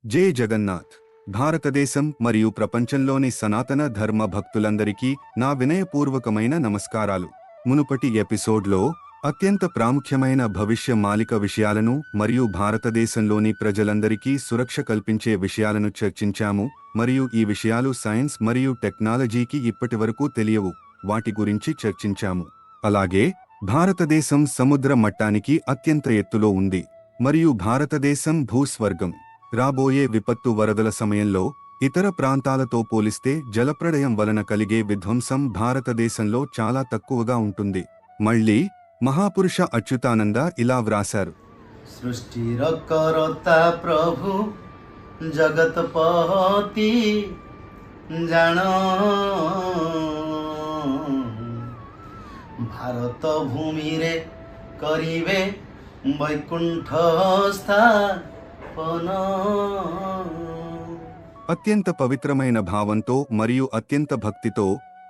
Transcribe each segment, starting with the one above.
జై జగన్నాథ్. భారతదేశం మరియు ప్రపంచంలోని సనాతన ధర్మ భక్తులందరికీ నా వినయపూర్వకమైన నమస్కారాలు. మునుపటి ఎపిసోడ్లో అత్యంత ప్రాముఖ్యమైన భవిష్య మాలిక విషయాలను మరియు భారతదేశంలోని ప్రజలందరికీ సురక్ష కల్పించే విషయాలను చర్చించాము. మరియు ఈ విషయాలు సైన్స్ మరియు టెక్నాలజీకి ఇప్పటివరకు తెలియవు, వాటి గురించి చర్చించాము. అలాగే భారతదేశం సముద్ర మట్టానికి అత్యంత ఎత్తులో ఉంది మరియు భారతదేశం భూస్వర్గం. రాబోయే విపత్తు వరదల సమయంలో ఇతర ప్రాంతాలతో పోలిస్తే జలప్రళయం వలన కలిగే విధ్వంసం భారతదేశంలో చాలా తక్కువగా ఉంటుంది. మళ్ళీ మహాపురుష అచ్యుతానంద ఇలా వ్రాశారు: సృష్టిరకర్త ప్రభు జగత్పతి జాణ భారత భూమిరే కరివే వైకుంఠ స్థాపన. అత్యంత పవిత్రమైన భావంతో మరియు అత్యంత భక్తితో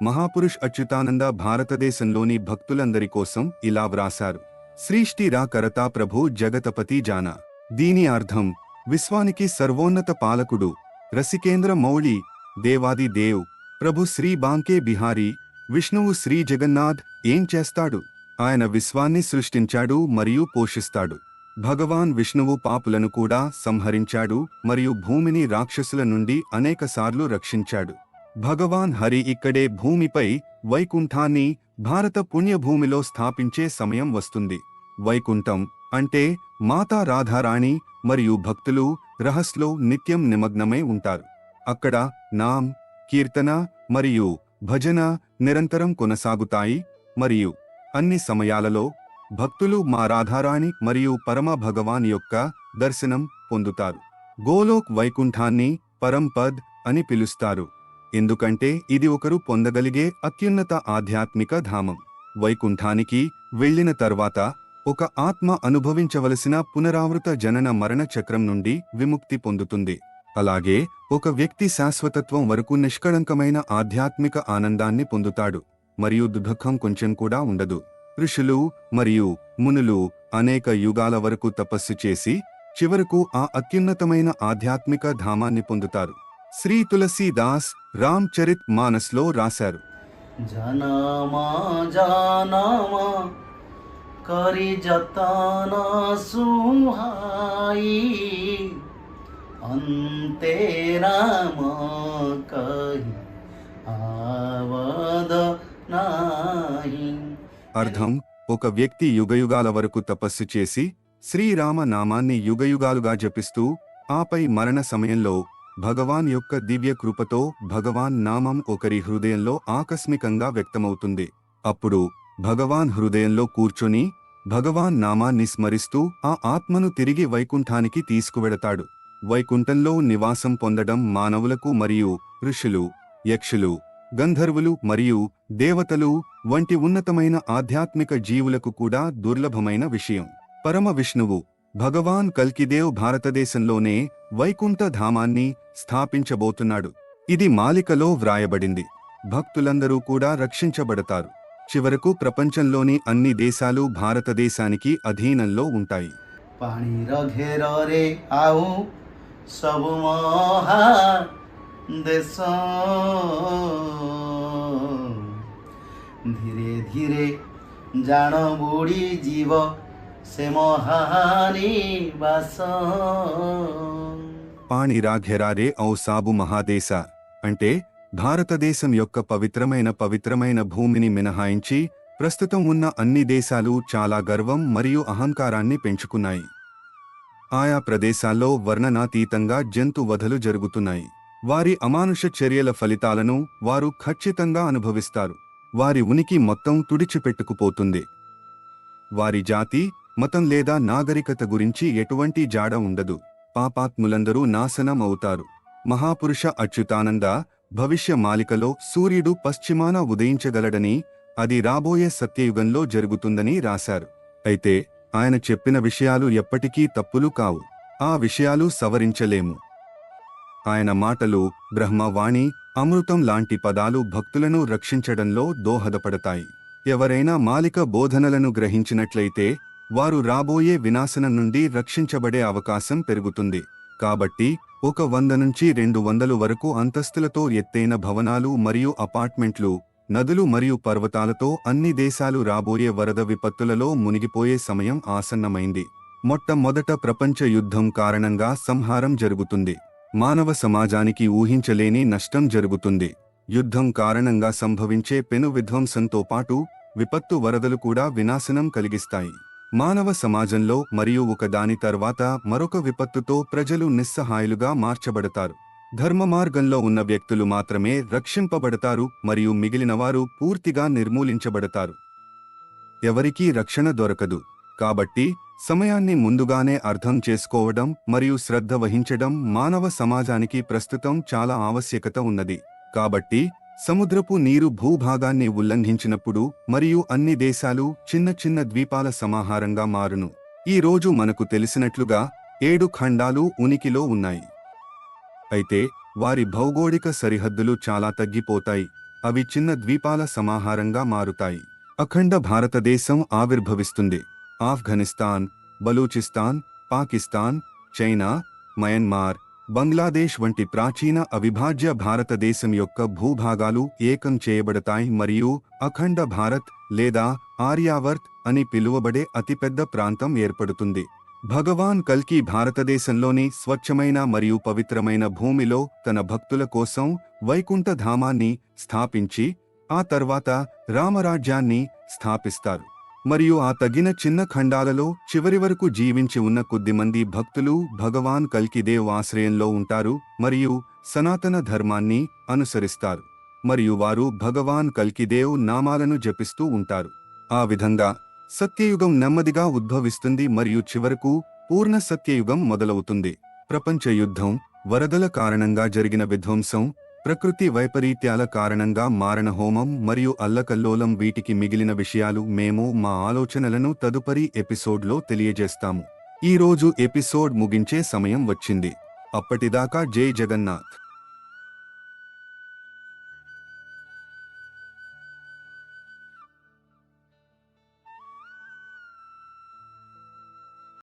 మహాపురుష్ అచ్యుతానంద భారతదేశంలోని భక్తులందరి కోసం ఇలా వ్రాశారు: శ్రీష్టిరా కరతా ప్రభు జగతపతి జానా. దీని అర్థం విశ్వానికి సర్వోన్నత పాలకుడు, రసికేంద్ర మౌళి, దేవాది దేవ్, ప్రభు శ్రీ బాంకే బిహారీ, విష్ణువు శ్రీ జగన్నాథ్ ఏం చేస్తాడు? ఆయన విశ్వాన్ని సృష్టించాడు మరియు పోషిస్తాడు. భగవాన్ విష్ణువు పాపులను కూడా సంహరించాడు మరియు భూమిని రాక్షసుల నుండి అనేకసార్లు రక్షించాడు. భగవాన్ హరి ఇక్కడే భూమిపై వైకుంఠాన్ని భారత పుణ్యభూమిలో స్థాపించే సమయం వస్తుంది. వైకుంఠం అంటే మాతా రాధారాణి మరియు భక్తులు రహస్లో నిత్యం నిమగ్నమై ఉంటారు. అక్కడ నామ్, కీర్తన మరియు భజన నిరంతరం కొనసాగుతాయి మరియు అన్ని సమయాలలో భక్తులు మా రాధారాణి మరియు పరమ భగవాన్ యొక్క దర్శనం పొందుతారు. గోలోక్ వైకుంఠాన్ని పరంపద్ అని పిలుస్తారు, ఎందుకంటే ఇది ఒకరు పొందగలిగే అత్యున్నత ఆధ్యాత్మిక ధామం. వైకుంఠానికి వెళ్లిన తర్వాత ఒక ఆత్మ అనుభవించవలసిన పునరావృత జనన మరణ చక్రం నుండి విముక్తి పొందుతుంది. అలాగే ఒక వ్యక్తి శాశ్వతత్వం వరకు నిష్కళంకమైన ఆధ్యాత్మిక ఆనందాన్ని పొందుతాడు మరియు దుఃఖం కొంచెం కూడా ఉండదు. ఋషులు మరియు మునులు అనేక యుగాల వరకు తపస్సు చేసి చివరకు ఆ అత్యున్నతమైన ఆధ్యాత్మిక ధామాన్ని పొందుతారు. శ్రీ తులసీదాస్ రామ్ చరిత్ మానస్లో రాశారు: జనమా జనమా కరి జతన సుహాయి అంతే రామ కహి ఆవద నాహి. అర్థం, ఒక వ్యక్తి యుగయుగాల వరకు తపస్సు చేసి శ్రీరామ నామాన్ని యుగయుగాలుగా జపిస్తూ ఆపై మరణ సమయంలో భగవాన్ యొక్క దివ్య కృపతో భగవాన్ నామం ఒకరి హృదయంలో ఆకస్మికంగా వ్యక్తమవుతుంది. అప్పుడు భగవాన్ హృదయంలో కూర్చొని భగవాన్ నామాన్ని స్మరిస్తూ ఆ ఆత్మను తిరిగి వైకుంఠానికి తీసుకువెడతాడు. వైకుంఠంలో నివాసం పొందడం మానవులకు మరియు ఋషులు, యక్షులు, గంధర్వులు మరియు దేవతలు వంటి ఉన్నతమైన ఆధ్యాత్మిక జీవులకు కూడా దుర్లభమైన విషయం. పరమ విష్ణువు భగవాన్ కల్కిదేవ్ భారతదేశంలోనే వైకుంఠ ధామాన్ని స్థాపించబోతున్నాడు. ఇది మాలికలో వ్రాయబడింది. భక్తులందరూ కూడా రక్షించబడతారు. చివరకు ప్రపంచంలోని అన్ని దేశాలు భారతదేశానికి అధీనంలో ఉంటాయి. పాణిర ఘేరే ఆవు సబు మహా దేశ ধীরে ধীরে জাণ বুড়ি জীব সে মহানিবাস. పాణిరా ఘెరారే ఔ సాబు మహాదేశ అంటే భారతదేశం యొక్క పవిత్రమైన భూమిని మినహాయించి ప్రస్తుతం ఉన్న అన్ని దేశాలు చాలా గర్వం మరియు అహంకారాన్ని పెంచుకున్నాయి. ఆయా ప్రదేశాల్లో వర్ణనాతీతంగా జంతు వధలు జరుగుతున్నాయి. వారి అమానుష చర్యల ఫలితాలను వారు ఖచ్చితంగా అనుభవిస్తారు. వారి ఉనికి మొత్తం తుడిచిపెట్టుకుపోతుంది. వారి జాతి, మతం లేదా నాగరికత గురించి ఎటువంటి జాడ ఉండదు. పాపాత్ములందరూ నాశనం అవుతారు. మహాపురుష అచ్యుతానంద భవిష్య మాలికలో సూర్యుడు పశ్చిమాన ఉదయించగలడని, అది రాబోయే సత్యయుగంలో జరుగుతుందని రాశారు. అయితే ఆయన చెప్పిన విషయాలు ఎప్పటికీ తప్పులు కావు. ఆ విషయాలు సవరించలేము. ఆయన మాటలు బ్రహ్మవాణి, అమృతం లాంటి పదాలు భక్తులను రక్షించడంలో దోహదపడతాయి. ఎవరైనా మాలిక బోధనలను గ్రహించినట్లయితే వారు రాబోయే వినాశనం నుండి రక్షించబడే అవకాశం పెరుగుతుంది. కాబట్టి 100 నుంచి 200 వరకు అంతస్తులతో ఎత్తైన భవనాలు మరియు అపార్ట్మెంట్లు, నదులు మరియు పర్వతాలతో అన్ని దేశాలు రాబోయే వరద విపత్తులలో మునిగిపోయే సమయం ఆసన్నమైంది. మొట్టమొదట ప్రపంచ యుద్ధం కారణంగా సంహారం జరుగుతుంది. మానవ సమాజానికి ఊహించలేని నష్టం జరుగుతుంది. యుద్ధం కారణంగా సంభవించే పెను విధ్వంసంతో పాటు విపత్తు వరదలు కూడా వినాశనం కలిగిస్తాయి. మానవ సమాజంలో మరియు ఒకదాని తర్వాత మరొక విపత్తుతో ప్రజలు నిస్సహాయులుగా మార్చబడతారు. ధర్మ మార్గంలో ఉన్న వ్యక్తులు మాత్రమే రక్షింపబడతారు మరియు మిగిలినవారు పూర్తిగా నిర్మూలించబడతారు. ఎవరికీ రక్షణ దొరకదు. కాబట్టి సమయాన్ని ముందుగానే అర్థం చేసుకోవడం మరియు శ్రద్ధ వహించడం మానవ సమాజానికి ప్రస్తుతం చాలా ఆవశ్యకత ఉన్నది. కాబట్టి సముద్రపు నీరు భూభాగాన్ని ఉల్లంఘించినప్పుడు మరియు అన్ని దేశాలు చిన్న చిన్న ద్వీపాల సమాహారంగా మారును. ఈ రోజు మనకు తెలిసినట్లుగా 7 ఖండాలు ఉనికిలో ఉన్నాయి. అయితే వారి భౌగోళిక సరిహద్దులు చాలా తగ్గిపోతాయి. అవి చిన్న ద్వీపాల సమాహారంగా మారుతాయి. అఖండ భారతదేశం ఆవిర్భవిస్తుంది. ఆఫ్ఘనిస్తాన్, బలూచిస్తాన్, పాకిస్తాన్, చైనా, మయన్మార్, బంగ్లాదేశ్ వంటి ప్రాచీన అవిభాజ్య భారతదేశం యొక్క భూభాగాలు ఏకం చేయబడతాయి మరియు అఖండ భారత్ లేదా ఆర్యావర్త్ అని పిలువబడే అతిపెద్ద ప్రాంతం ఏర్పడుతుంది. భగవాన్ కల్కి భారతదేశంలోని స్వచ్ఛమైన మరియు పవిత్రమైన భూమిలో తన భక్తుల కోసం వైకుంఠ ధామాన్ని స్థాపించి ఆ తర్వాత రామరాజ్యాన్ని స్థాపిస్తారు. మరియు ఆ తగిన చిన్న ఖండాలలో చివరి వరకు జీవించి ఉన్న కొద్దిమంది భక్తులు భగవాన్ కల్కిదేవ్ ఆశ్రయంలో ఉంటారు మరియు సనాతన ధర్మాన్ని అనుసరిస్తారు. మరియు వారు భగవాన్ కల్కిదేవ్ నామాలను జపిస్తూ ఉంటారు. ఆ విధంగా సత్యయుగం నెమ్మదిగా ఉద్భవిస్తుంది మరియు చివరకు పూర్ణ సత్యయుగం మొదలవుతుంది. ప్రపంచ యుద్ధం, వరదల కారణంగా జరిగిన విధ్వంసం, ప్రకృతి వైపరీత్యాల కారణంగా మారణహోమం మరియు అల్లకల్లోలం వీటికి మిగిలిన విషయాలు మేము మా ఆలోచనలను తదుపరి ఎపిసోడ్లో తెలియజేస్తాము. ఈ రోజు ఎపిసోడ్ ముగించే సమయం వచ్చింది. అప్పటిదాకా జై జగన్నాథ్.